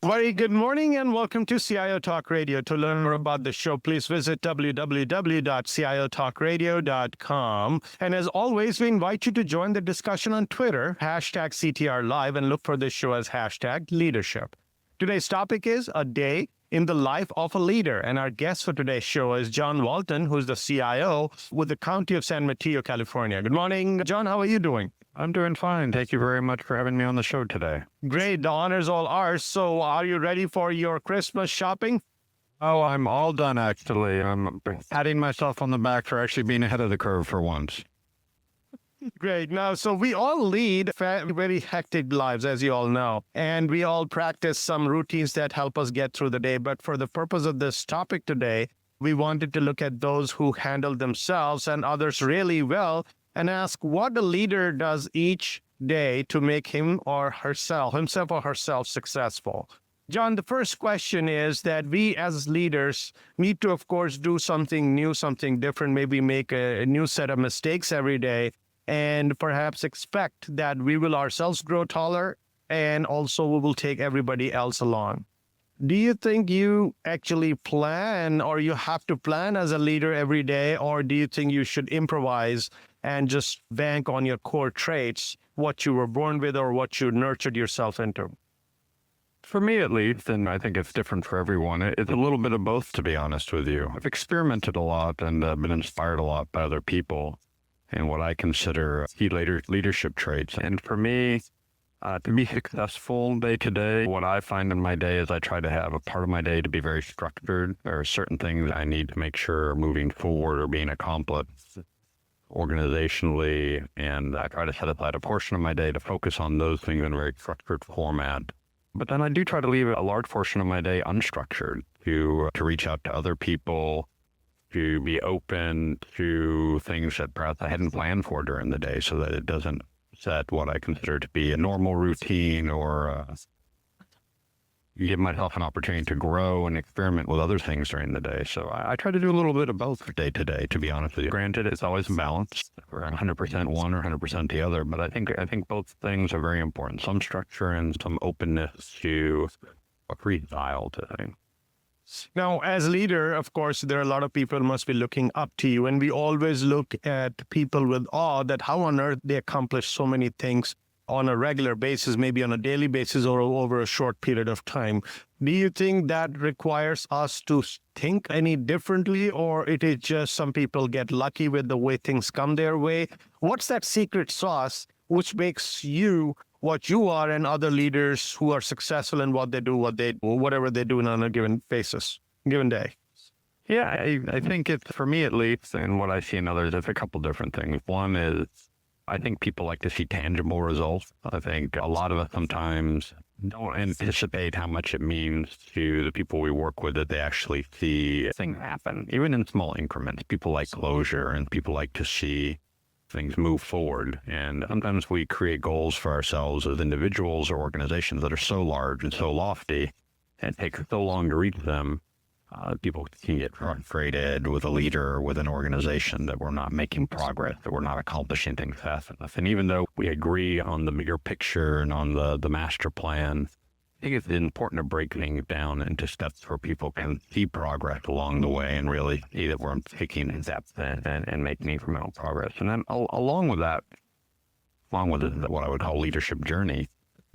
Very good morning and welcome to CIO Talk Radio. To learn more about the show, please visit www.ciotalkradio.com. And as always, we invite you to join the discussion on Twitter, hashtag CTR Live, and look for this show as hashtag leadership. Today's topic is a day in the life of a leader. And our guest for today's show is John Walton, who's the CIO with the County of San Mateo, California. Good morning, John. How are you doing? I'm doing fine. Thank you very much for having me on the show today. Great. The honor's all ours. So are you ready for your Christmas shopping? Oh, I'm all done, actually. I'm patting myself on the back for actually being ahead of the curve for once. Great. Now, so we all lead very hectic lives, as you all know, and we all practice some routines that help us get through the day. But for the purpose of this topic today, we wanted to look at those who handle themselves and others really well and ask what a leader does each day to make himself or herself successful. John, the first question is that we as leaders need to, of course, do something new, something different, maybe make a new set of mistakes every day, and perhaps expect that we will ourselves grow taller and also we will take everybody else along. Do you think you actually plan or you have to plan as a leader every day, or do you think you should improvise and just bank on your core traits, what you were born with or what you nurtured yourself into? For me, at least, and I think it's different for everyone, it's a little bit of both, to be honest with you. I've experimented a lot and been inspired a lot by other people and what I consider key leadership traits. And for me, to be successful day to day, what I find in my day is I try to have a part of my day to be very structured. There are certain things I need to make sure are moving forward or being accomplished organizationally, and I try to set aside a portion of my day to focus on those things in a very structured format. But then I do try to leave a large portion of my day unstructured to reach out to other people, to be open to things that perhaps I hadn't planned for during the day, so that it doesn't set what I consider to be a normal routine or give myself an opportunity to grow and experiment with other things during the day. So I try to do a little bit of both day to day, to be honest with you. Granted, it's always a balance. We're 100% one or 100% the other, but I think both things are very important. Some structure and some openness to a freestyle to things. Now, as leader, of course, there are a lot of people who must be looking up to you, and we always look at people with awe that how on earth they accomplish so many things on a regular basis, maybe on a daily basis or over a short period of time. Do you think that requires us to think any differently, or it is just some people get lucky with the way things come their way? What's that secret sauce which makes you what you are and other leaders who are successful in what they do, whatever they do on a given day? Yeah, I think it's, for me at least, and what I see in others, it's a couple different things. One is, I think people like to see tangible results. I think a lot of us sometimes don't anticipate how much it means to the people we work with that they actually see things happen, even in small increments. People like closure and people like to see things move forward. And sometimes we create goals for ourselves as individuals or organizations that are so large and so lofty and take so long to reach them. People can get frustrated with a leader or with an organization that we're not making progress, that we're not accomplishing things fast enough. And even though we agree on the bigger picture and on the master plan, I think it's important to break things down into steps where people can see progress along the way and really see that we're taking steps and making incremental progress. And then along with what I would call leadership journey,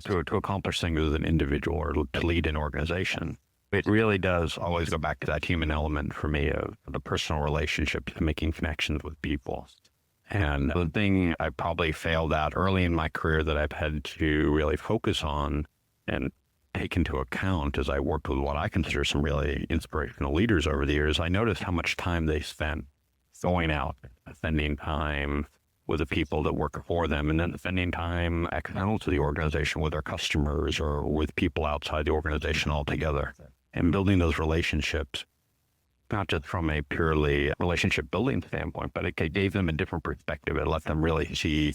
to accomplish things as an individual or to lead an organization, it really does always go back to that human element for me of the personal relationships and making connections with people. And the thing I probably failed at early in my career that I've had to really focus on and take into account as I worked with what I consider some really inspirational leaders over the years, I noticed how much time they spent going out, spending time with the people that work for them, and then spending time external to the organization with their customers or with people outside the organization altogether. And building those relationships, not just from a purely relationship building standpoint, but it gave them a different perspective. It let them really see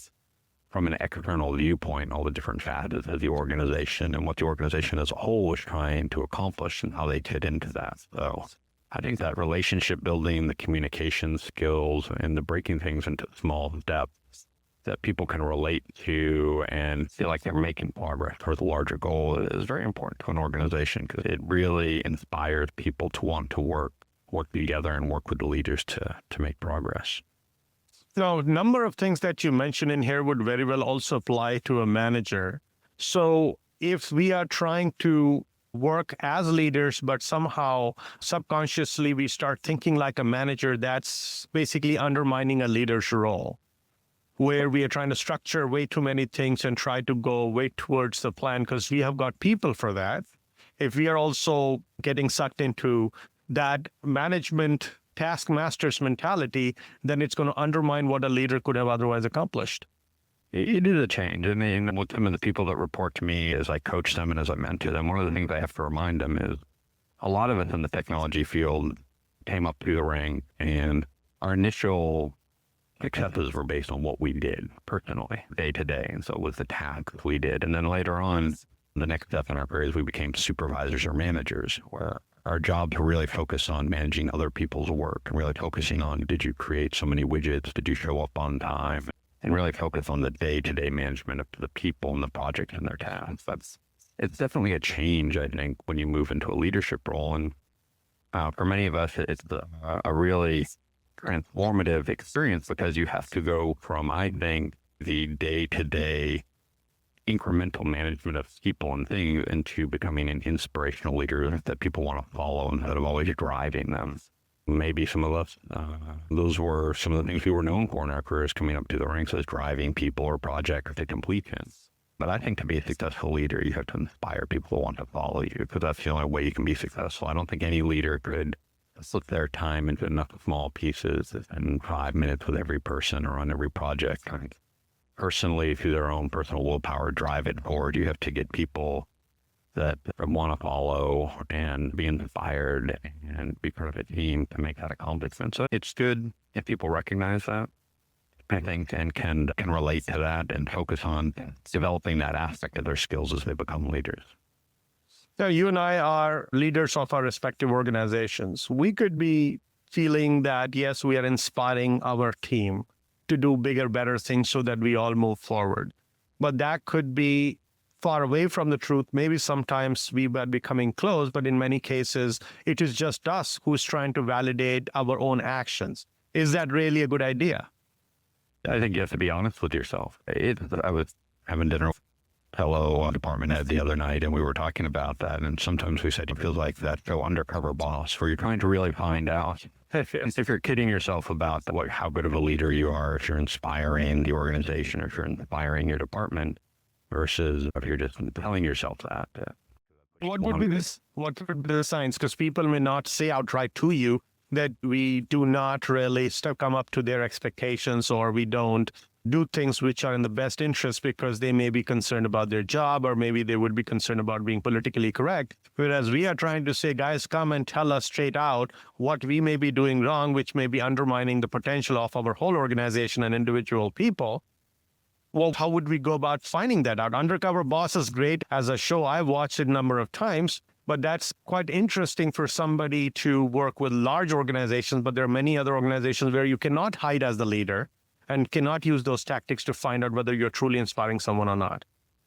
from an external viewpoint all the different facets of the organization and what the organization as a whole was trying to accomplish and how they fit into that. So I think that relationship building, the communication skills, and the breaking things into small steps that people can relate to and feel like they're making progress towards a larger goal is very important to an organization because it really inspires people to want to work together and work with the leaders to make progress. Now, a number of things that you mentioned in here would very well also apply to a manager. So if we are trying to work as leaders, but somehow subconsciously we start thinking like a manager, that's basically undermining a leader's role, where we are trying to structure way too many things and try to go way towards the plan because we have got people for that. If we are also getting sucked into that management taskmaster's mentality, then it's going to undermine what a leader could have otherwise accomplished. It is a change. I mean, with some of the people that report to me as I coach them and as I mentor them, one of the things I have to remind them is a lot of us in the technology field came up through the ring and our initial successes were based on what we did personally, day to day. And so it was the tasks we did. And then later on, the next step in our careers, we became supervisors or managers, where our jobs were really focused on managing other people's work and really focusing on, did you create so many widgets? Did you show up on time? And really focus on the day-to-day management of the people and the project and their tasks. It's definitely a change, I think, when you move into a leadership role. And for many of us, it's a really transformative experience because you have to go from, I think, the day-to-day incremental management of people and things into becoming an inspirational leader that people want to follow instead of always driving them. Maybe some of us, those were some of the things we were known for in our careers coming up to the ranks as driving people or projects to completion. But I think to be a successful leader, you have to inspire people to want to follow you because that's the only way you can be successful. I don't think any leader could split their time into enough small pieces and 5 minutes with every person or on every project. Personally, through their own personal willpower, drive it forward. You have to get people that want to follow and be inspired and be part of a team to make that accomplishment. So it's good if people recognize that, I think, and can relate to that and focus on developing that aspect of their skills as they become leaders. Now, you and I are leaders of our respective organizations. We could be feeling that, yes, we are inspiring our team to do bigger, better things so that we all move forward. But that could be far away from the truth. Maybe sometimes we are becoming close, but in many cases, it is just us who's trying to validate our own actions. Is that really a good idea? I think you have to be honest with yourself. I was having dinner with a fellow department head the other night, and we were talking about that. And sometimes we said it feels like that show Undercover Boss, where you're trying to really find out if you're kidding yourself about how good of a leader you are, if you're inspiring the organization, or if you're inspiring your department, versus if you're just telling yourself that. What would be the signs? Because people may not say outright to you that we do not really come up to their expectations, or we don't do things which are in the best interest because they may be concerned about their job, or maybe they would be concerned about being politically correct. Whereas we are trying to say, guys, come and tell us straight out what we may be doing wrong, which may be undermining the potential of our whole organization and individual people. Well, how would we go about finding that out? Undercover Boss is great as a show. I've watched it a number of times, but that's quite interesting for somebody to work with large organizations. But there are many other organizations where you cannot hide as the leader and cannot use those tactics to find out whether you're truly inspiring someone or not.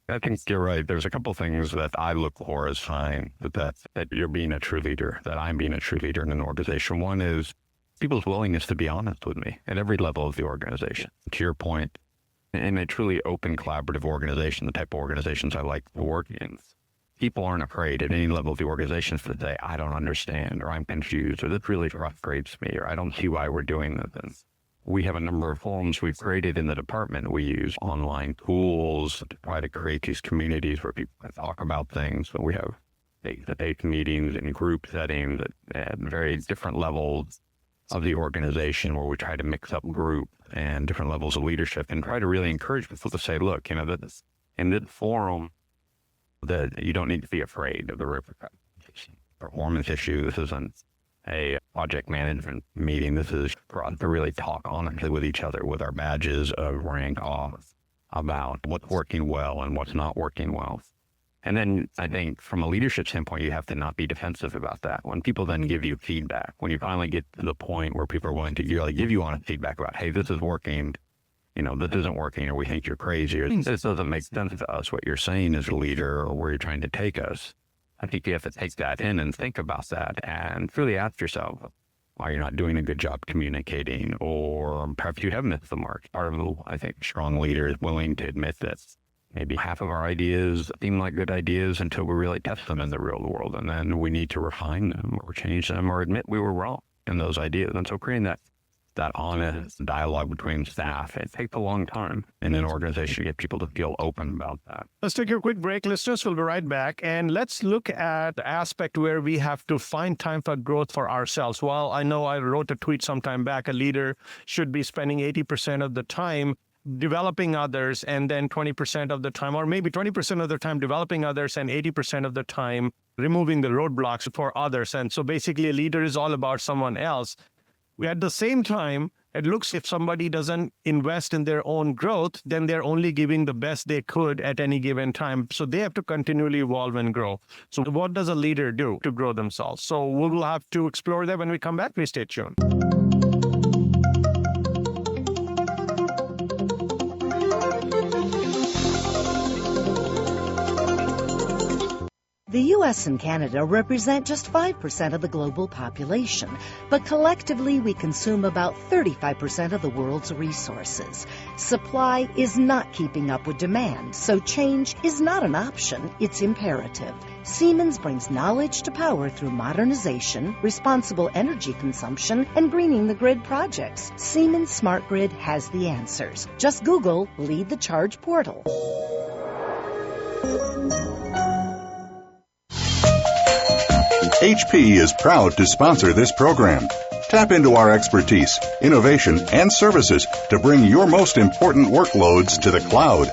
I think you're right. There's a couple things that I look for as sign that you're being a true leader, that I'm being a true leader in an organization. One is people's willingness to be honest with me at every level of the organization. To your point, in a truly open, collaborative organization, the type of organizations I like to work in, people aren't afraid at any level of the organization to say, I don't understand, or I'm confused, or this really frustrates me, or I don't see why we're doing this. And we have a number of forums we've created in the department. We use online tools to try to create these communities where people can talk about things. So we have face-to-face meetings in group settings at very different levels of the organization, where we try to mix up group and different levels of leadership and try to really encourage people to say, look, that in this forum, that you don't need to be afraid of the performance issue. This isn't a project management meeting. This is for us to really talk honestly with each other, with our badges of rank off, about what's working well and what's not working well. And then I think from a leadership standpoint, you have to not be defensive about that. When people then give you feedback, when you finally get to the point where people are willing to really give you honest feedback about, hey, this is working, this isn't working, or we think you're crazy, or this doesn't make sense to us, what you're saying as a leader, or where you're trying to take us. I think you have to take that in and think about that and really ask yourself why you're not doing a good job communicating, or perhaps you have missed the mark. Part of, I think, a strong leader is willing to admit that maybe half of our ideas seem like good ideas until we really test them in the real world. And then we need to refine them or change them or admit we were wrong in those ideas. And so creating that honest dialogue between staff, it takes a long time in an organization to get people to feel open about that. Let's take a quick break, listeners. We'll be right back. And let's look at the aspect where we have to find time for growth for ourselves. Well, I know I wrote a tweet sometime back, a leader should be spending 80% of the time developing others, and then 20% of the time, or maybe 20% of the time developing others and 80% of the time removing the roadblocks for others. And so basically a leader is all about someone else. At the same time, it looks if somebody doesn't invest in their own growth, then they're only giving the best they could at any given time. So they have to continually evolve and grow. So what does a leader do to grow themselves? So we will have to explore that when we come back. Please stay tuned. The U.S. and Canada represent just 5% of the global population, but collectively we consume about 35% of the world's resources. Supply is not keeping up with demand, so change is not an option, it's imperative. Siemens brings knowledge to power through modernization, responsible energy consumption, and greening the grid projects. Siemens Smart Grid has the answers. Just Google Lead the Charge portal. HP is proud to sponsor this program. Tap into our expertise, innovation, and services to bring your most important workloads to the cloud.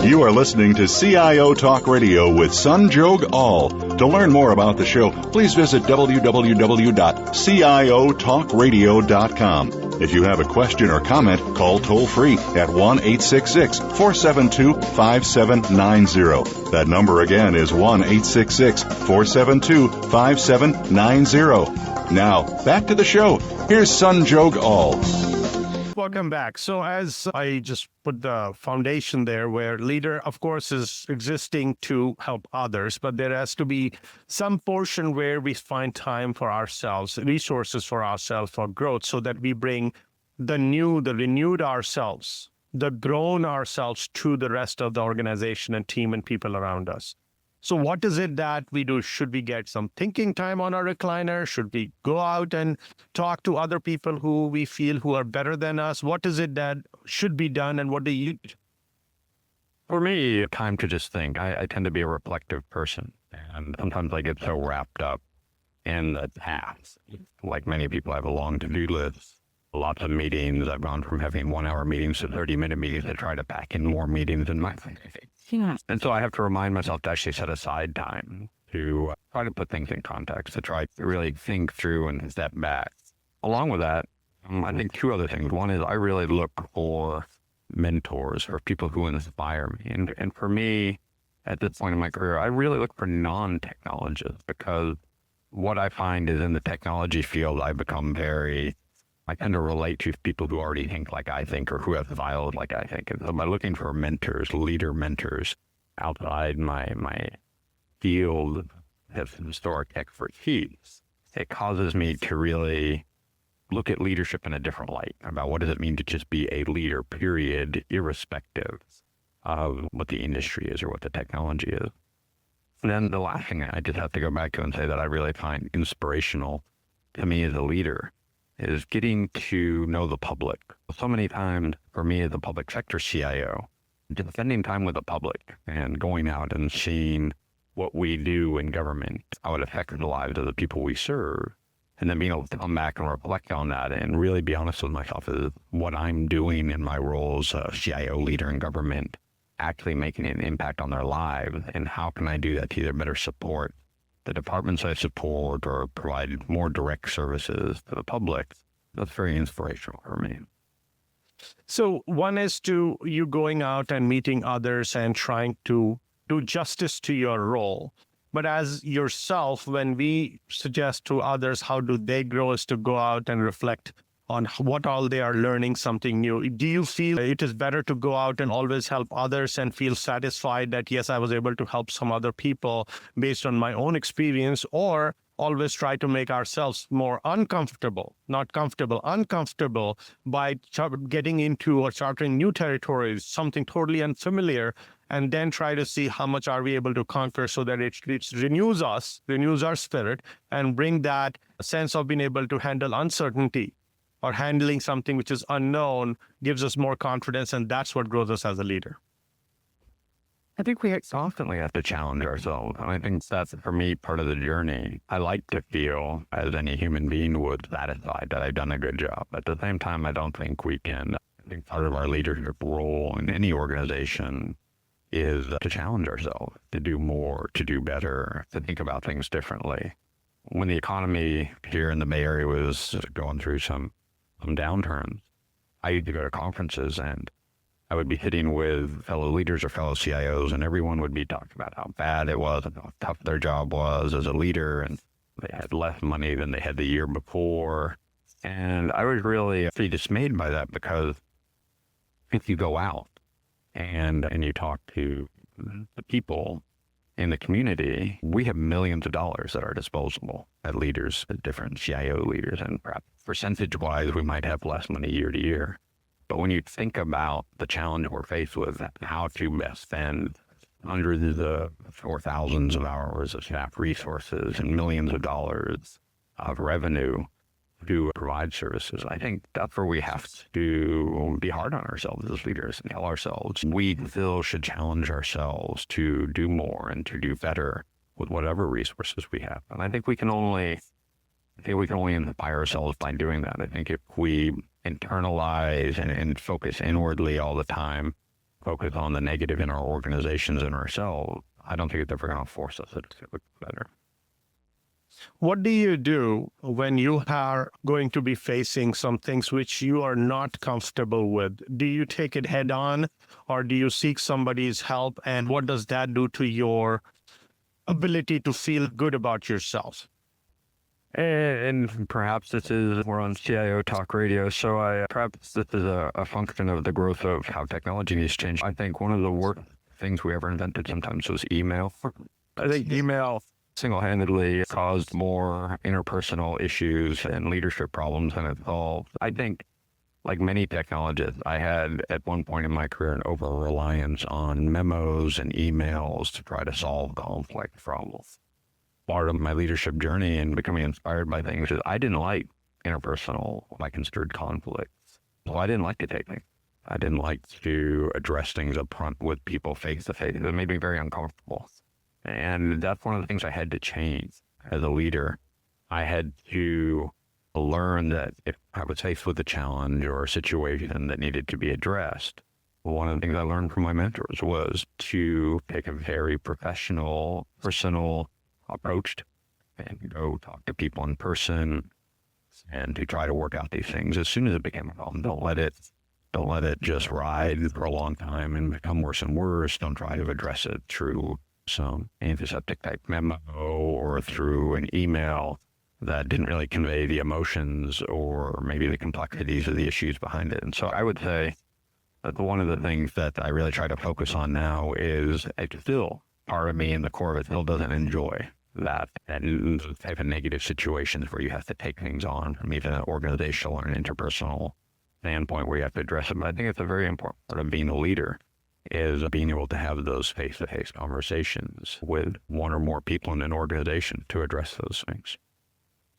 You are listening to CIO Talk Radio with Sanjog Aul. To learn more about the show, please visit www.ciotalkradio.com. If you have a question or comment, call toll-free at 1-866-472-5790. That number again is 1-866-472-5790. Now, back to the show. Here's Sanjog Aul. Welcome back. So as I just put the foundation there, where leader, of course, is existing to help others, but there has to be some portion where we find time for ourselves, resources for ourselves for growth, so that we bring the new, the renewed ourselves, the grown ourselves to the rest of the organization and team and people around us. So what is it that we do? Should we get some thinking time on our recliner? Should we go out and talk to other people who we feel who are better than us? What is it that should be done, and what do you do? For me, time to just think. I tend to be a reflective person, and sometimes I get so wrapped up in the tasks. Like many people, I have a long to-do list, lots of meetings. I've gone from having 1-hour meetings to 30-minute meetings to try to pack in more meetings in my day. And so I have to remind myself to actually set aside time to try to put things in context, to try to really think through and step back. Along with that, I think two other things. One is I really look for mentors or people who inspire me. And for me, at this point in my career, I really look for non-technologists, because what I find is in the technology field, I tend to relate to people who already think like I think, or who have values like I think. And so by looking for mentors, leader mentors outside my field of historic expertise, it causes me to really look at leadership in a different light, about what does it mean to just be a leader, period, irrespective of what the industry is or what the technology is. And then the last thing I just have to go back to and say that I really find inspirational to me as a leader is getting to know the public. So many times for me as a public sector CIO, just spending time with the public and going out and seeing what we do in government, how it affects the lives of the people we serve, and then being able to come back and reflect on that and really be honest with myself is what I'm doing in my role as a CIO leader in government, actually making an impact on their lives, and how can I do that to either better support the departments I support or provide more direct services to the public. That's very inspirational for me. So one is to you going out and meeting others and trying to do justice to your role. But as yourself, when we suggest to others how do they grow, is to go out and reflect on what all they are learning something new. Do you feel it is better to go out and always help others and feel satisfied that, yes, I was able to help some other people based on my own experience, or always try to make ourselves more uncomfortable, not comfortable, uncomfortable by getting into or charting new territories, something totally unfamiliar, and then try to see how much are we able to conquer so that it renews us, renews our spirit, and bring that sense of being able to handle uncertainty or handling something which is unknown gives us more confidence, and that's what grows us as a leader. I think we constantly have to challenge ourselves. And I think that's, for me, part of the journey. I like to feel, as any human being would, satisfied that I've done a good job. At the same time, I don't think we can. I think part of our leadership role in any organization is to challenge ourselves, to do more, to do better, to think about things differently. When the economy here in the Bay Area was going through some downturns, I used to go to conferences and I would be hitting with fellow leaders or fellow CIOs, and everyone would be talking about how bad it was and how tough their job was as a leader, and they had less money than they had the year before. And I was really pretty dismayed by that, because if you go out and you talk to the people in the community, we have millions of dollars at our disposal at leaders, at different CIO leaders, and perhaps percentage-wise, we might have less money year to year. But when you think about the challenge we're faced with, how to best spend hundreds or thousands of hours of staff resources and millions of dollars of revenue to provide services, I think that's where we have to be hard on ourselves as leaders and tell ourselves we still should challenge ourselves to do more and to do better with whatever resources we have. And I think we can only inspire ourselves by doing that. I think if we internalize and focus inwardly all the time, focus on the negative in our organizations and ourselves, I don't think it's ever going to force us to look better. What do you do when you are going to be facing some things which you are not comfortable with? Do you take it head on, or do you seek somebody's help? And what does that do to your ability to feel good about yourself? And perhaps we're on CIO Talk Radio, so perhaps this is a function of the growth of how technology has changed. I think one of the worst things we ever invented sometimes was email. I think email single-handedly caused more interpersonal issues and leadership problems than it solved. I think, like many technologists, I had at one point in my career an over-reliance on memos and emails to try to solve complex problems. Part of my leadership journey and becoming inspired by things is I didn't like interpersonal, what I considered conflicts. So I didn't like to take things. I didn't like to address things up front with people face to face. It made me very uncomfortable. And that's one of the things I had to change as a leader. I had to learn that if I was faced with a challenge or a situation that needed to be addressed, one of the things I learned from my mentors was to take a very professional, personal approach and go talk to people in person and to try to work out these things as soon as it became a problem. Don't let it just ride for a long time and become worse and worse. Don't try to address it through some antiseptic type memo or through an email that didn't really convey the emotions or maybe the complexities of the issues behind it. And so I would say that one of the things that I really try to focus on now is still part of me in the core of it still doesn't enjoy that type of negative situations where you have to take things on from even an organizational or an interpersonal standpoint where you have to address it. But I think it's a very important part of being a leader is being able to have those face-to-face conversations with one or more people in an organization to address those things.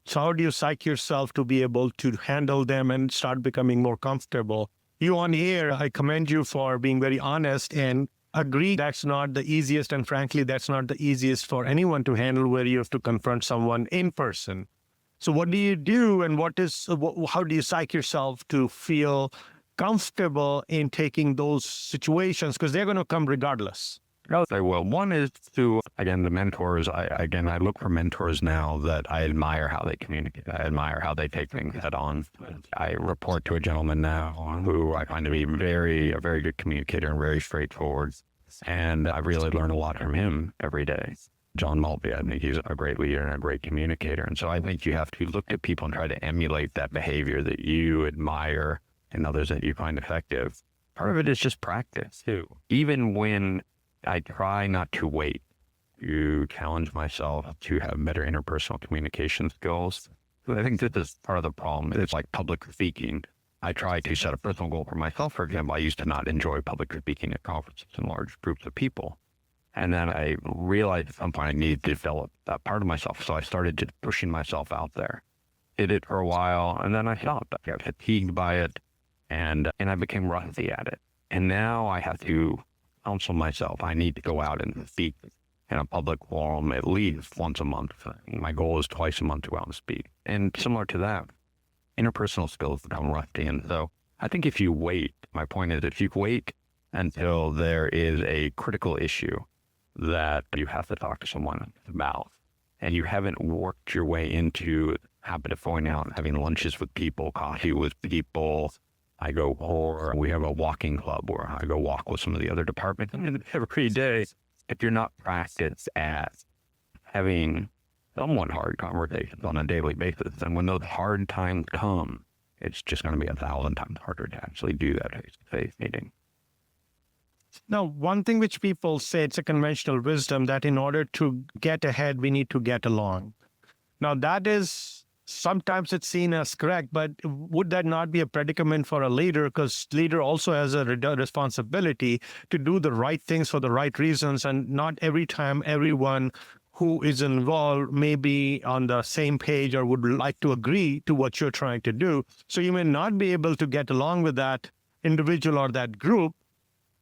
So how do you psych yourself to be able to handle them and start becoming more comfortable? You on here, I commend you for being very honest and agree that's not the easiest. And frankly, that's not the easiest for anyone to handle where you have to confront someone in person. So what do you do and how do you psych yourself to feel comfortable in taking those situations? Because they're going to come regardless. I'll say, well, one is to, again, the mentors. I look for mentors now that I admire how they communicate. I admire how they take things head on. I report to a gentleman now who I find to be a very good communicator and very straightforward. And I really learn a lot from him every day. John Maltby, I think he's a great leader and a great communicator. And so I think you have to look at people and try to emulate that behavior that you admire and others that you find effective. Part of it is just practice too. Even when I try not to wait, to challenge myself to have better interpersonal communication skills. I think this is part of the problem. It's like public speaking. I try to set a personal goal for myself. For example, I used to not enjoy public speaking at conferences and large groups of people. And then I realized at some point I needed to develop that part of myself. So I started just pushing myself out there. Did it for a while, and then I stopped. I got fatigued by it, and I became rusty at it. And now I have to counsel myself. I need to go out and speak in a public forum at least once a month. My goal is twice a month to go out and speak. And similar to that, interpersonal skills become rusty. And so I think if you wait, my point is if you wait until there is a critical issue that you have to talk to someone about, and you haven't worked your way into the habit of going out and having lunches with people, coffee with people. Or we have a walking club where I go walk with some of the other departments every day. If you're not practiced at having somewhat hard conversations on a daily basis, then when those hard times come, it's just going to be 1,000 times harder to actually do that face-to-face meeting. Now, one thing which people say, it's a conventional wisdom that in order to get ahead, we need to get along. Now, that is, sometimes it's seen as correct, but would that not be a predicament for a leader? Because leader also has a responsibility to do the right things for the right reasons, and not every time everyone who is involved may be on the same page or would like to agree to what you're trying to do. So you may not be able to get along with that individual or that group.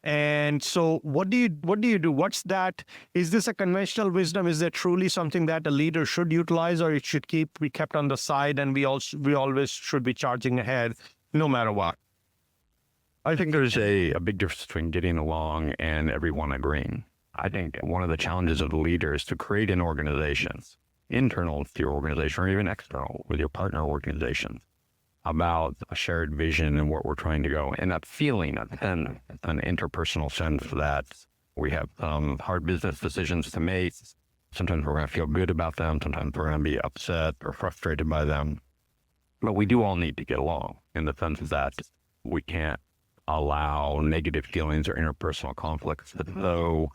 And so what do you do? What's that? Is this a conventional wisdom? Is there truly something that a leader should utilize, or it should be kept on the side and we always should be charging ahead no matter what? I think there's a big difference between getting along and everyone agreeing. I think one of the challenges of the leader is to create an organization, internal to your organization or even external with your partner organizations, about a shared vision and what we're trying to go, and that feeling, an interpersonal sense that we have hard business decisions to make. Sometimes we're going to feel good about them. Sometimes we're going to be upset or frustrated by them. But we do all need to get along in the sense that we can't allow negative feelings or interpersonal conflicts that so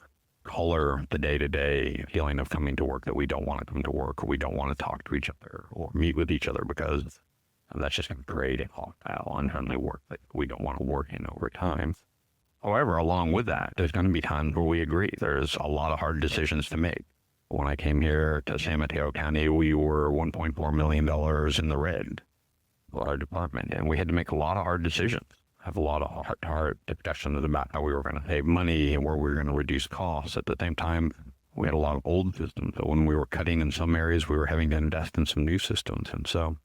color the day-to-day feeling of coming to work that we don't want to come to work, or we don't want to talk to each other or meet with each other, because that's just going to create a hostile, unfriendly work that we don't want to work in over time. However, along with that, there's going to be times where we agree. There's a lot of hard decisions to make. When I came here to San Mateo County, we were $1.4 million in the red for our department, and we had to make a lot of hard decisions, have a lot of hard discussions about how we were going to save money and where we were going to reduce costs. At the same time, we had a lot of old systems. So when we were cutting in some areas, we were having to invest in some new systems. And so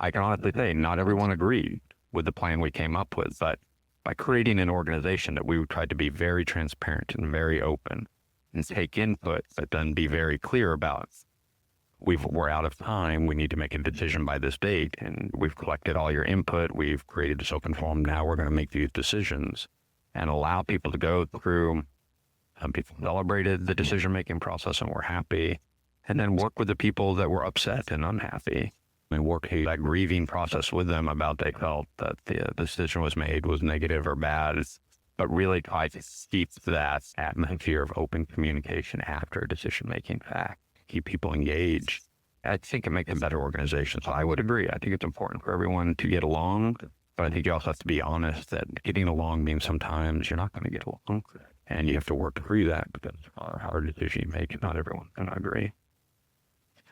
I can honestly say not everyone agreed with the plan we came up with, but by creating an organization that we tried to be very transparent and very open and take input, but then be very clear about, we're out of time, we need to make a decision by this date, and we've collected all your input, we've created this open forum, now we're going to make these decisions, and allow people to go through. Some people celebrated the decision-making process and were happy, and then work with the people that were upset and unhappy, and work that grieving process with them about they felt that the decision was made was negative or bad, but really try to keep that atmosphere of open communication after a decision-making fact, keep people engaged. I think it makes a better organization. So I would agree. I think it's important for everyone to get along, but I think you also have to be honest that getting along means sometimes you're not going to get along, and you have to work through that because it's a hard decision you make, and not everyone's going to agree.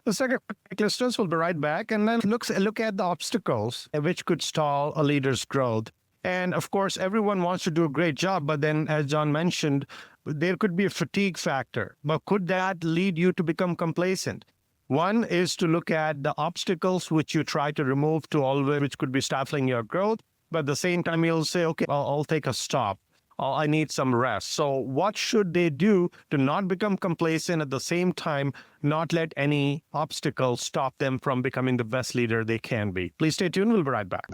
The second listeners will be right back, and then look at the obstacles which could stall a leader's growth. And of course, everyone wants to do a great job, but then, as John mentioned, there could be a fatigue factor. But could that lead you to become complacent? One is to look at the obstacles which you try to remove which could be stifling your growth. But at the same time, you'll say, okay, I'll take a stop. I need some rest. So what should they do to not become complacent, at the same time, not let any obstacles stop them from becoming the best leader they can be? Please stay tuned. We'll be right back.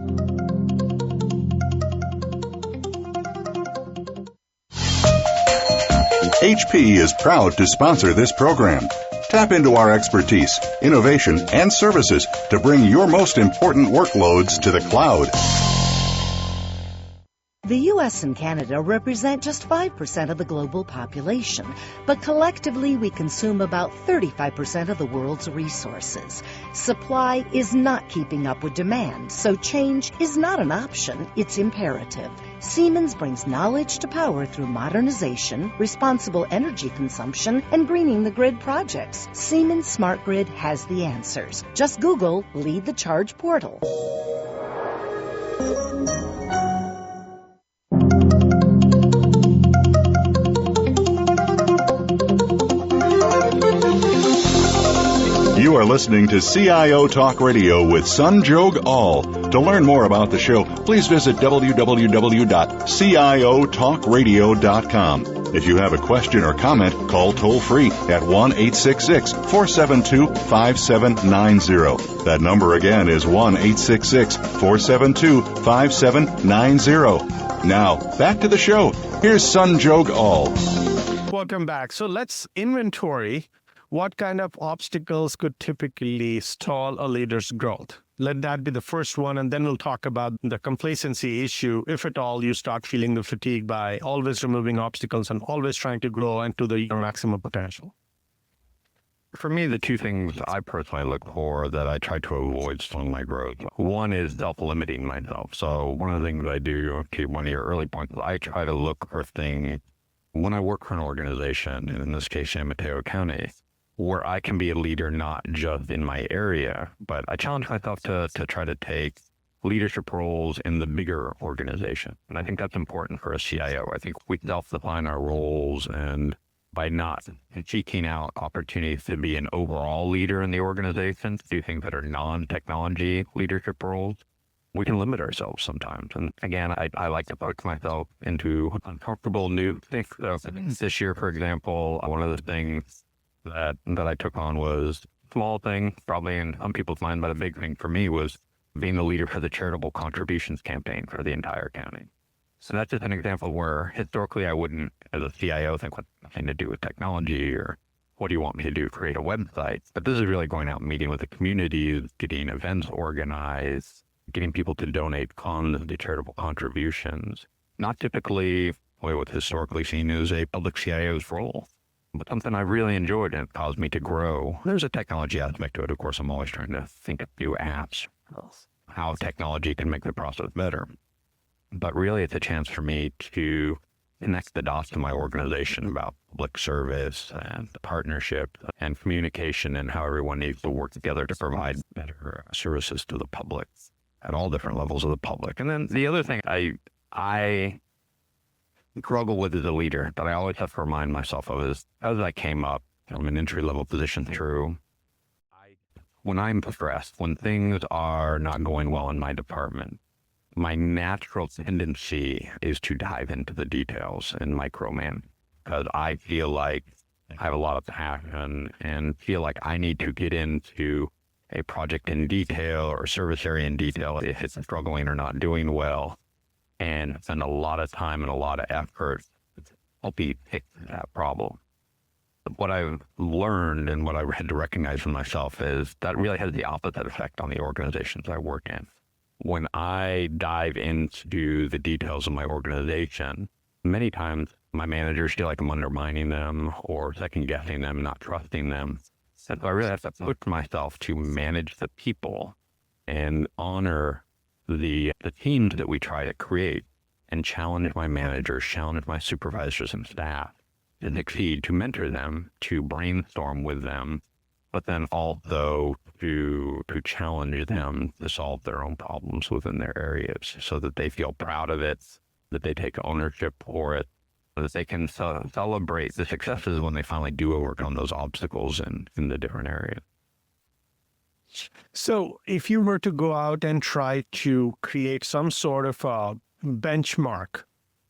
HP is proud to sponsor this program. Tap into our expertise, innovation, and services to bring your most important workloads to the cloud. The U.S. and Canada represent just 5% of the global population, but collectively we consume about 35% of the world's resources. Supply is not keeping up with demand, so change is not an option, it's imperative. Siemens brings knowledge to power through modernization, responsible energy consumption, and greening the grid projects. Siemens Smart Grid has the answers. Just Google Lead the Charge portal. You are listening to CIO Talk Radio with Sanjog Aul. To learn more about the show, please visit www.ciotalkradio.com. If you have a question or comment, call toll-free at 1-866-472-5790. That number again is 1-866-472-5790. Now, back to the show. Here's Sanjog Aul. Welcome back. So let's inventory what kind of obstacles could typically stall a leader's growth. Let that be the first one, and then we'll talk about the complacency issue, if at all you start feeling the fatigue by always removing obstacles and always trying to grow into your maximum potential. For me, the two things I personally look for that I try to avoid stalling my growth. One is self-limiting myself. So one of the things I do, to one of your early points, is I try to look for things when I work for an organization, and in this case, in Mateo County, where I can be a leader not just in my area, but I challenge myself to try to take leadership roles in the bigger organization. And I think that's important for a CIO. I think we self-define our roles, and by not seeking out opportunities to be an overall leader in the organization, to do things that are non-technology leadership roles, we can limit ourselves sometimes. And again, I like to focus myself into uncomfortable new things. So this year, for example, one of the things that I took on was a small thing, probably in some people's mind, but a big thing for me was being the leader for the charitable contributions campaign for the entire county. So that's just an example where historically I wouldn't, as a CIO, think what nothing to do with technology or what do you want me to do, create a website. But this is really going out and meeting with the community, getting events organized, getting people to donate funds to charitable contributions. Not typically what's historically seen as a public CIO's role, but something I really enjoyed, and it caused me to grow. There's a technology aspect to it. Of course, I'm always trying to think of new apps, how technology can make the process better. But really, it's a chance for me to connect the dots to my organization about public service and partnership and communication and how everyone needs to work together to provide better services to the public at all different levels of the public. And then the other thing I struggle with as a leader that I always have to remind myself of is, as I came up from an entry-level position through, when I'm stressed, when things are not going well in my department, my natural tendency is to dive into the details and micromanage, because I feel like I have a lot of passion and feel like I need to get into a project in detail or service area in detail if it's struggling or not doing well, and spend a lot of time and a lot of effort to help me fix that problem. What I've learned and what I had to recognize for myself is that really has the opposite effect on the organizations I work in. When I dive into the details of my organization, many times my managers feel like I'm undermining them or second guessing them, not trusting them. And so I really have to push myself to manage the people and honor the teams that we try to create, and challenge my managers, challenge my supervisors and staff to succeed, to mentor them, to brainstorm with them, but then also to challenge them to solve their own problems within their areas so that they feel proud of it, that they take ownership for it, so that they can celebrate the successes when they finally do overcome those obstacles in the different areas. So if you were to go out and try to create some sort of a benchmark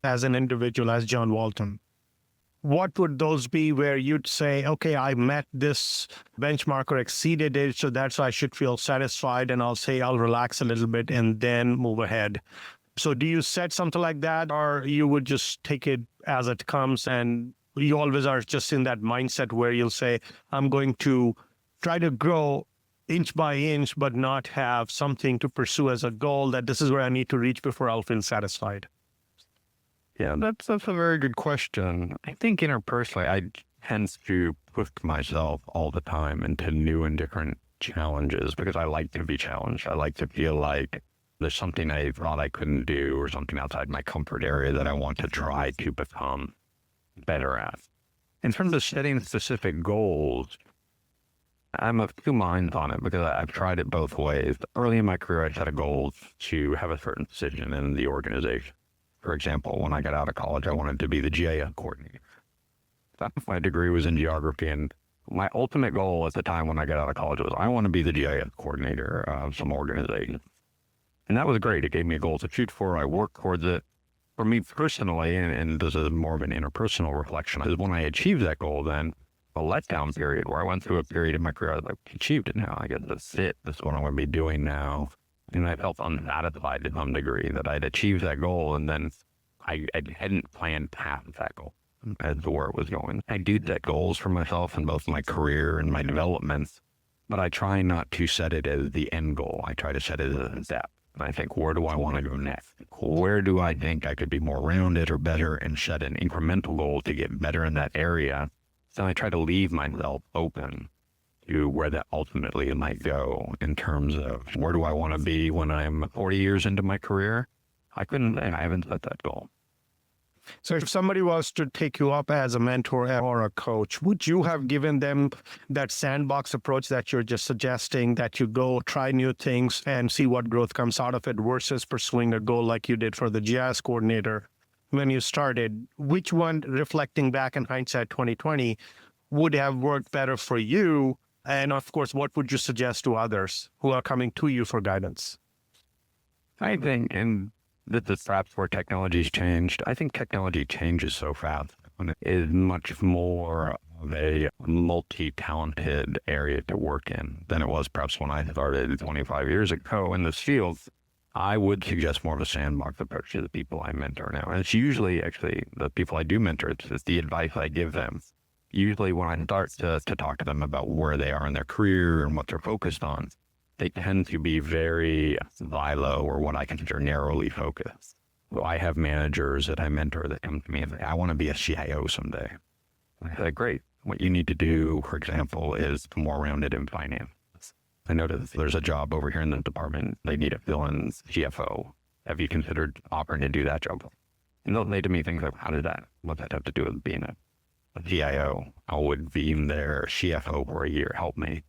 as an individual, as John Walton, what would those be where you'd say, okay, I met this benchmark or exceeded it, so that's why I should feel satisfied, and I'll relax a little bit and then move ahead. So do you set something like that, or you would just take it as it comes and you always are just in that mindset where you'll say, I'm going to try to grow inch by inch, but not have something to pursue as a goal that this is where I need to reach before I'll feel satisfied? Yeah, that's a very good question. I think interpersonally, I tend to push myself all the time into new and different challenges because I like to be challenged. I like to feel like there's something I thought I couldn't do or something outside my comfort area that I want to try to become better at. In terms of setting specific goals, I'm of two minds on it because I've tried it both ways. Early in my career, I set a goal to have a certain position in the organization. For example, when I got out of college, I wanted to be the GIS coordinator. My degree was in geography, and my ultimate goal at the time when I got out of college was I want to be the GIS coordinator of some organization. And that was great. It gave me a goal to shoot for. I worked towards it. For me personally, and this is more of an interpersonal reflection, is when I achieved that goal, then a letdown period where I went through a period in my career, I was like, achieved it now. I get to sit. This is what I'm going to be doing now. And I felt unsatisfied to some degree that I'd achieved that goal, and then I hadn't planned past that goal as to where it was going. I do set goals for myself in both my career and my developments, but I try not to set it as the end goal. I try to set it as a step. And I think, where do I want to go next? Where do I think I could be more rounded or better, and set an incremental goal to get better in that area? So I try to leave myself open to where that ultimately might go in terms of where do I want to be when I'm 40 years into my career? I haven't set that goal. So if somebody was to take you up as a mentor or a coach, would you have given them that sandbox approach that you're just suggesting, that you go try new things and see what growth comes out of it versus pursuing a goal like you did for the GIS coordinator when you started? Which one, reflecting back in hindsight 2020, would have worked better for you? And of course, what would you suggest to others who are coming to you for guidance? I think, and this is perhaps where technology's changed. I think technology changes so fast. And it is much more of a multi-talented area to work in than it was perhaps when I started 25 years ago in this field. I would suggest more of a sandbox approach to the people I mentor now. And it's usually actually the people I do mentor, it's the advice I give them. Usually when I start to talk to them about where they are in their career and what they're focused on, they tend to be very silo, or what I consider narrowly focused. So I have managers that I mentor that come to me and say, I want to be a CIO someday. I say, great. What you need to do, for example, is more rounded in finance. I noticed there's a job over here in the department. They need a fill-in CFO. Have you considered offering to do that job? And they'll say to me things like, what does that have to do with being a CIO? I would be their CFO for a year. Help me.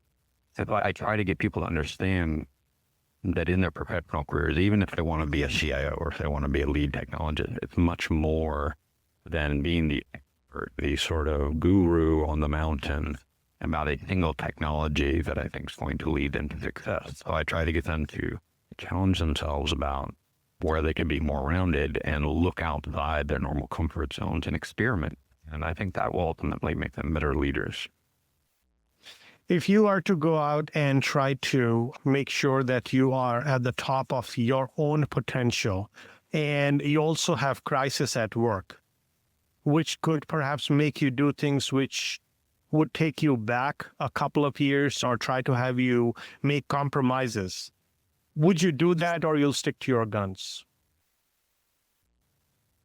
So I try to get people to understand that in their professional careers, even if they want to be a CIO or if they want to be a lead technologist, it's much more than being the expert, the sort of guru on the mountain about a single technology that I think is going to lead them to success. So I try to get them to challenge themselves about where they can be more rounded and look outside their normal comfort zones and experiment. And I think that will ultimately make them better leaders. If you are to go out and try to make sure that you are at the top of your own potential, and you also have crisis at work, which could perhaps make you do things which would take you back a couple of years or try to have you make compromises, would you do that, or you'll stick to your guns?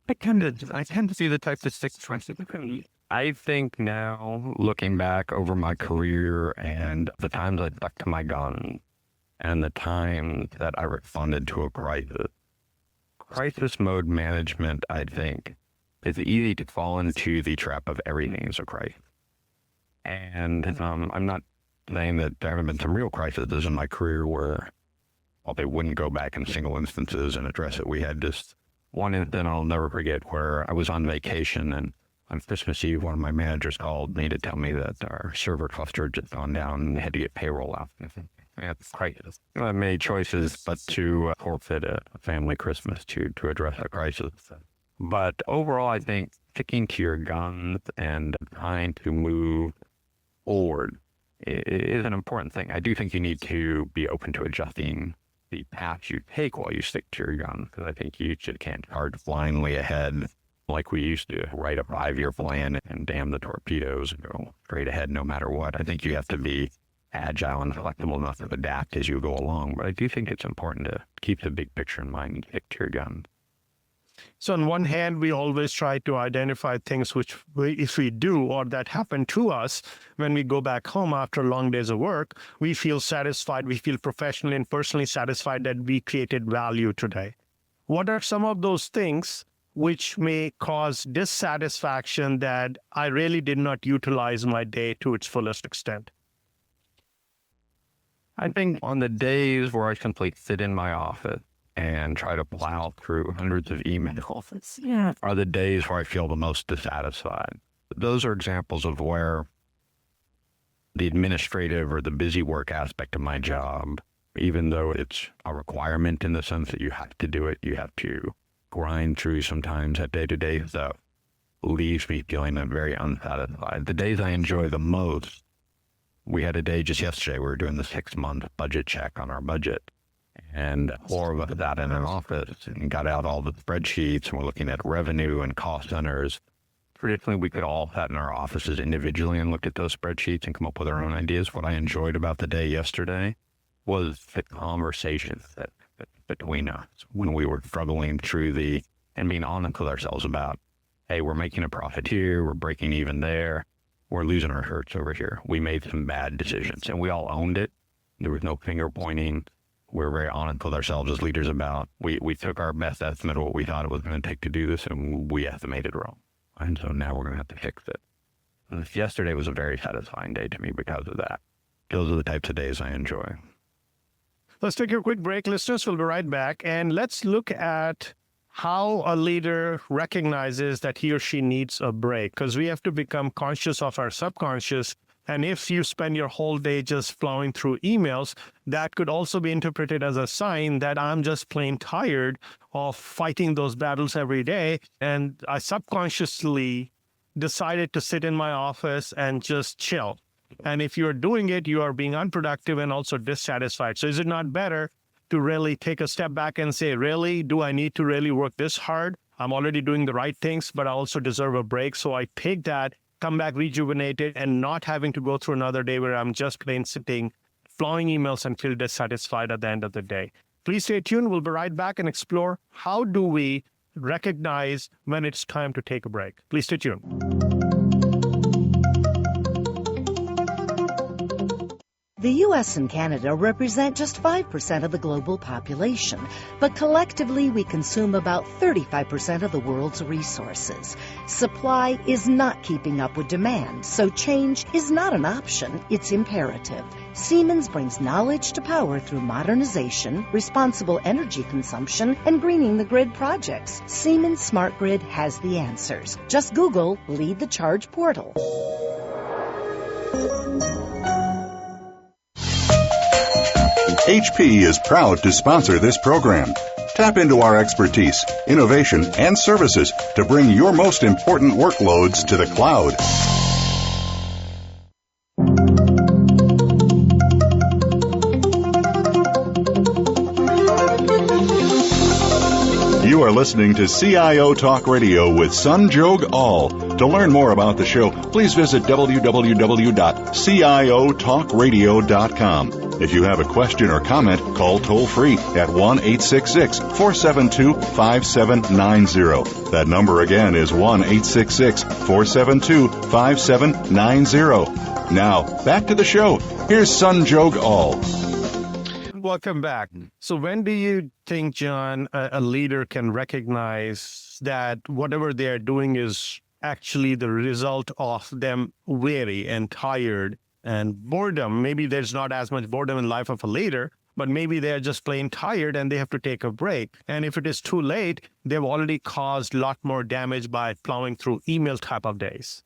I tend to see the type of stick to. I think now, looking back over my career and the times I stuck to my gun and the times that I responded to a crisis mode management, I think, is easy to fall into the trap of everything is a crisis. And I'm not saying that there haven't been some real crises in my career where, well, they wouldn't go back in single instances and address it. We had just one incident I'll never forget where I was on vacation, and on Christmas Eve, one of my managers called me to tell me that our server cluster had just gone down and had to get payroll out. It's crisis. I made choices, but to forfeit a family Christmas to address a crisis. But overall, I think sticking to your guns and trying to move forward is an important thing. I do think you need to be open to adjusting the path you take while you stick to your guns, because I think you can't charge blindly ahead like we used to write a 5-year plan and damn the torpedoes and go straight ahead no matter what. I think you have to be agile and flexible enough to adapt as you go along. But I do think it's important to keep the big picture in mind and stick to your guns. So on one hand, we always try to identify things which if we do or that happen to us when we go back home after long days of work, we feel satisfied, we feel professionally and personally satisfied that we created value today. What are some of those things which may cause dissatisfaction that I really did not utilize my day to its fullest extent? I think on the days where I simply sit in my office and try to plow through hundreds of emails are the days where I feel the most dissatisfied. Those are examples of where the administrative or the busy work aspect of my job, even though it's a requirement in the sense that you have to do it, you have to grind through sometimes that day-to-day stuff, leaves me feeling very unsatisfied. The days I enjoy the most, we had a day just yesterday, we were doing the 6-month budget check on our budget. And 4 of us sat in an office and got out all the spreadsheets and we're looking at revenue and cost centers. Traditionally, we could all sat in our offices individually and look at those spreadsheets and come up with our own ideas. What I enjoyed about the day yesterday was the conversations that between us when we were struggling through and being honest with ourselves about, hey, we're making a profit here, we're breaking even there, we're losing our shirts over here. We made some bad decisions and we all owned it. There was no finger pointing. We're very honest with ourselves as leaders about, we took our best estimate of what we thought it was going to take to do this and we estimated wrong. And so now we're going to have to fix it. And yesterday was a very satisfying day to me because of that. Those are the types of days I enjoy. Let's take a quick break, listeners. We'll be right back. And let's look at how a leader recognizes that he or she needs a break, because we have to become conscious of our subconscious. And if you spend your whole day just plowing through emails, that could also be interpreted as a sign that I'm just plain tired of fighting those battles every day. And I subconsciously decided to sit in my office and just chill. And if you're doing it, you are being unproductive and also dissatisfied. So is it not better to really take a step back and say, really, do I need to really work this hard? I'm already doing the right things, but I also deserve a break. So I take that, come back rejuvenated and not having to go through another day where I'm just plain sitting, plowing emails and feel dissatisfied at the end of the day. Please stay tuned. We'll be right back and explore how do we recognize when it's time to take a break. Please stay tuned. The U.S. and Canada represent just 5% of the global population, but collectively we consume about 35% of the world's resources. Supply is not keeping up with demand, so change is not an option, it's imperative. Siemens brings knowledge to power through modernization, responsible energy consumption, and greening the grid projects. Siemens Smart Grid has the answers. Just Google Lead the Charge portal. HP is proud to sponsor this program. Tap into our expertise, innovation, and services to bring your most important workloads to the cloud. You are listening to CIO Talk Radio with Sanjog Aul. To learn more about the show, please visit www.ciotalkradio.com. If you have a question or comment, call toll-free at 1-866-472-5790. That number again is 1-866-472-5790. Now, back to the show. Here's Sanjog Aul. Welcome back. So when do you think, John, a leader can recognize that whatever they're doing is actually the result of them weary and tired and boredom? Maybe there's not as much boredom in the life of a leader, but maybe they're just plain tired and they have to take a break. And if it is too late, they've already caused a lot more damage by plowing through email type of days.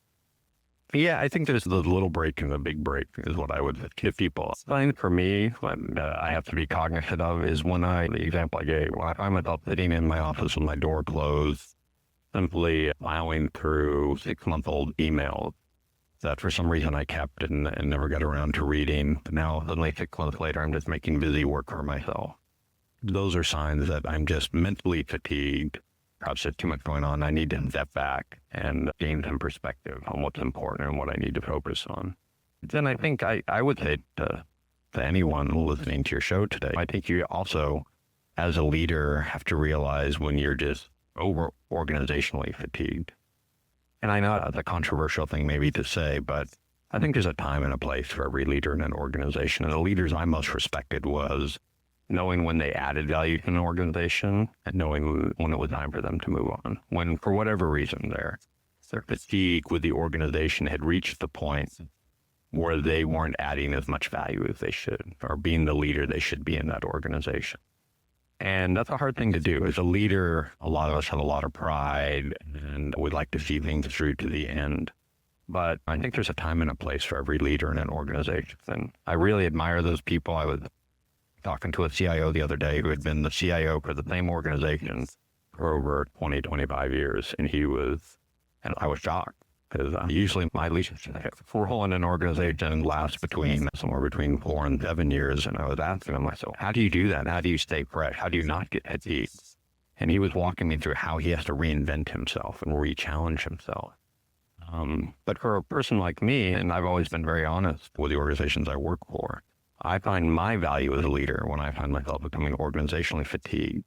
Yeah, I think there's the little break and the big break is what I would give people. Something for me, what I have to be cognizant of is the example I gave, when I'm sitting in my office with my door closed, simply plowing through 6-month-old emails that for some reason I kept and never got around to reading. But now, suddenly 6 months later, I'm just making busy work for myself. Those are signs that I'm just mentally fatigued perhaps there's too much going on. I need to step back and gain some perspective on what's important and what I need to focus on. Then I think I would say to anyone listening to your show today, I think you also, as a leader, have to realize when you're just over organizationally fatigued. And I know that's a controversial thing maybe to say, but I think there's a time and a place for every leader in an organization. And the leaders I most respected was knowing when they added value to an organization and knowing when it was time for them to move on. When, for whatever reason, their fatigue with the organization had reached the point where they weren't adding as much value as they should, or being the leader they should be in that organization. And that's a hard thing to do. As a leader, a lot of us have a lot of pride and we'd like to see things through to the end. But I think there's a time and a place for every leader in an organization. And I really admire those people. I was talking to a CIO the other day who had been the CIO for the same organization for over 20, 25 years. And I was shocked. Because usually my leadership role in an organization lasts somewhere between 4 and 7 years. And I was asking him, myself, how do you do that? How do you stay fresh? How do you not get fatigued? And he was walking me through how he has to reinvent himself and re-challenge himself. But for a person like me, and I've always been very honest with the organizations I work for, I find my value as a leader when I find myself becoming organizationally fatigued.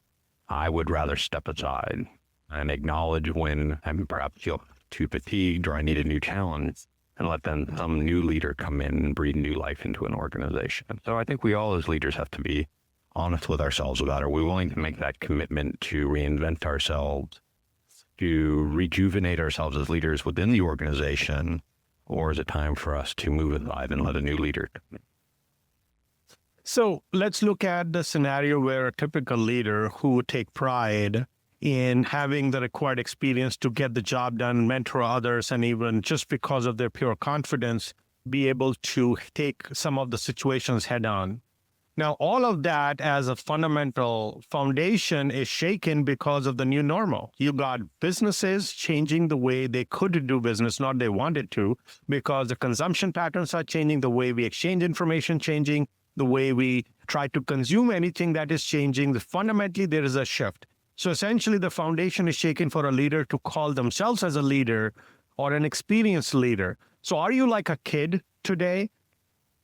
I would rather step aside and acknowledge when I perhaps feel too fatigued or I need a new challenge, and let then some new leader come in and breathe new life into an organization. So I think we all as leaders have to be honest with ourselves about, are we willing to make that commitment to reinvent ourselves, to rejuvenate ourselves as leaders within the organization, or is it time for us to move aside and let a new leader come in? So let's look at the scenario where a typical leader who would take pride in having the required experience to get the job done, mentor others, and even just because of their pure confidence, be able to take some of the situations head on. Now, all of that as a fundamental foundation is shaken because of the new normal. You got businesses changing the way they could do business, not they wanted to, because the consumption patterns are changing, the way we exchange information changing, the way we try to consume anything that is changing. Fundamentally, there is a shift. So essentially, the foundation is shaken for a leader to call themselves as a leader or an experienced leader. So are you like a kid today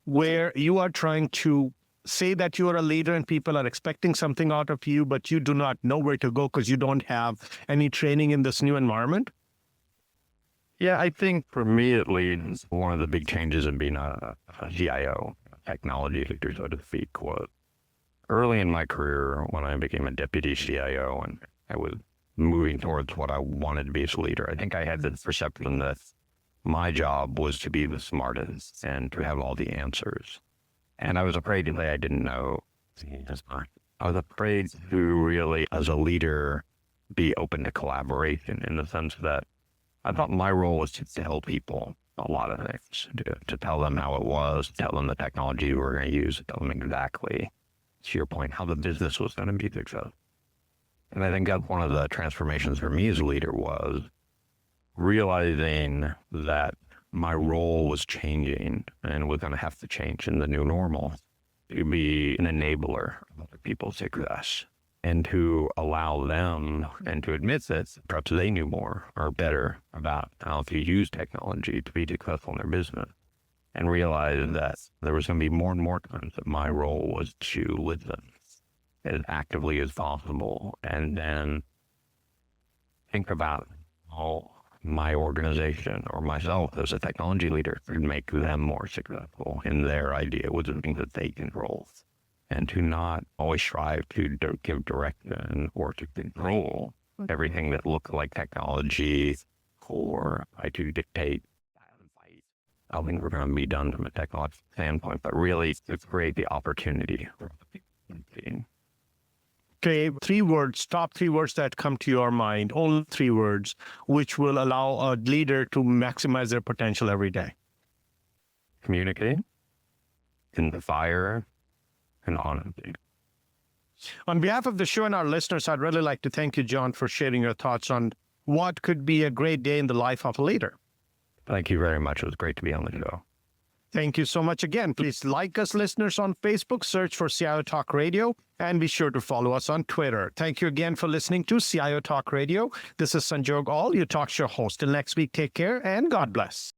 where you are trying to say that you are a leader and people are expecting something out of you, but you do not know where to go because you don't have any training in this new environment? Yeah, I think for me at least, one of the big changes in being a CIO, technology leader, so to speak, was early in my career when I became a deputy CIO and I was moving towards what I wanted to be as a leader. I think I had the perception that my job was to be the smartest and to have all the answers. And I was afraid to say I didn't know. I was afraid to really, as a leader, be open to collaboration in the sense that I thought my role was to tell people a lot of things, to tell them how it was, tell them the technology we were going to use, tell them exactly, to your point, how the business was going to be successful. And I think that's one of the transformations for me as a leader was realizing that my role was changing and was going to have to change in the new normal to be an enabler of other people's success and to allow them and to admit that perhaps they knew more or better about how to use technology to be successful in their business, and realize that there was going to be more and more times that my role was to listen as actively as possible and then think about how my organization or myself as a technology leader could make them more successful in their idea with the things that they control, and to not always strive to give direction or to control everything that looks like technology or try to dictate how things were going to be done from a technological standpoint, but really to create the opportunity for people. Okay, top 3 words that come to your mind, only 3 words, which will allow a leader to maximize their potential every day. Communicate, inspire, and honesty. On behalf of the show and our listeners, I'd really like to thank you, John, for sharing your thoughts on what could be a great day in the life of a leader. Thank you very much. It was great to be on the show. Thank you so much again. Please like us, listeners, on Facebook, search for CIO Talk Radio, and be sure to follow us on Twitter. Thank you again for listening to CIO Talk Radio. This is Sanjog Aul, your talk show host. Till next week, take care and God bless.